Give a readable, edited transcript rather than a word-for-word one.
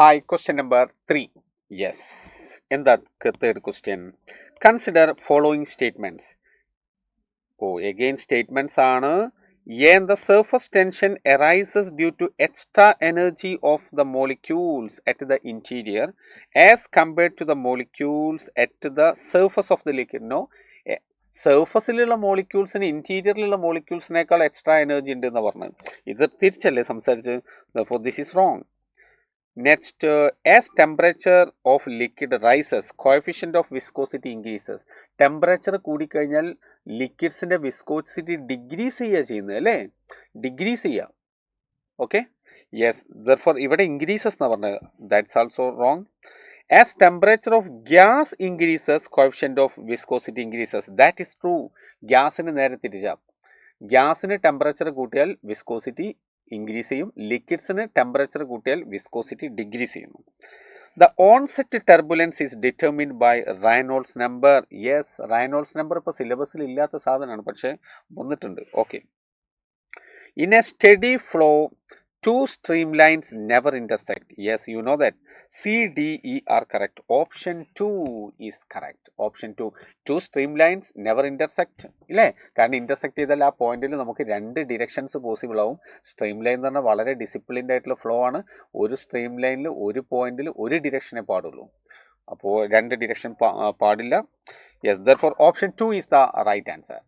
Hi, question number 3. Yes. In the third question, consider following statements. Again statements are when the surface tension arises due to extra energy of the molecules at the interior as compared to the molecules at the surface of the liquid. No, സർഫസിലുള്ള മോളിക്യൂൾസിന് ഇൻറ്റീരിയറിലുള്ള മോളിക്യൂൾസിനേക്കാൾ extra energy ഉണ്ട് എന്ന് പറഞ്ഞത്. ഇത് തിരിച്ചല്ലേ സംസാരിച്ച്. For this is wrong. Next, as temperature of liquid rises, coefficient of viscosity increases. Temperature കൂടിക്കഴിഞ്ഞാൽ ലിക്വിഡ്സിൻ്റെ വിസ്കോസിറ്റി ഡിഗ്രീസ് ചെയ്യുക ചെയ്യുന്നത് അല്ലേ, ഡിഗ്രീസ് ചെയ്യുക. ഓക്കെ, യെസ്, ദർഫോർ ഇവിടെ ഇൻക്രീസസ് എന്നാണ് പറഞ്ഞത്. That's also wrong. As temperature of gas increases, coefficient of viscosity increases. That is true. ഗ്യാസിന് നേരെ തിരിച്ചാൽ ഗ്യാസിന് ടെമ്പറേച്ചർ കൂട്ടിയാൽ വിസ്കോസിറ്റി ഇൻക്രീസ് ചെയ്യും, ലിക്വിഡ്സിന് ടെമ്പറേച്ചർ കൂട്ടിയാൽ വിസ്കോസിറ്റി ഡിക്രീസ് ചെയ്യുന്നു. The onset turbulence is determined by Reynolds number. Yes, Reynolds number ഇപ്പോൾ സിലബസിൽ ഇല്ലാത്ത സാധനമാണ്, പക്ഷേ വന്നിട്ടുണ്ട്. Okay, in a steady flow two streamlines never intersect. Yes, you know that. C, D, E are correct. Option 2 is correct. Option 2. Two streamlines never intersect. ഇല്ലേ, കാരണം intersect ചെയ്താൽ ആ പോയിന്റിൽ നമുക്ക് രണ്ട് ഡിറക്ഷൻസ് പോസിബിൾ ആവും. സ്ട്രീം ലൈൻ എന്ന് പറഞ്ഞാൽ വളരെ ഡിസിപ്ലിൻഡ് ആയിട്ടുള്ള ഫ്ലോ ആണ്. ഒരു സ്ട്രീം ലൈനിൽ ഒരു പോയിന്റിൽ ഒരു ഡിറക്ഷനെ പാടുള്ളൂ, അപ്പോൾ രണ്ട് ഡിറക്ഷൻ പാടില്ല. Yes, therefore option 2 is the right answer.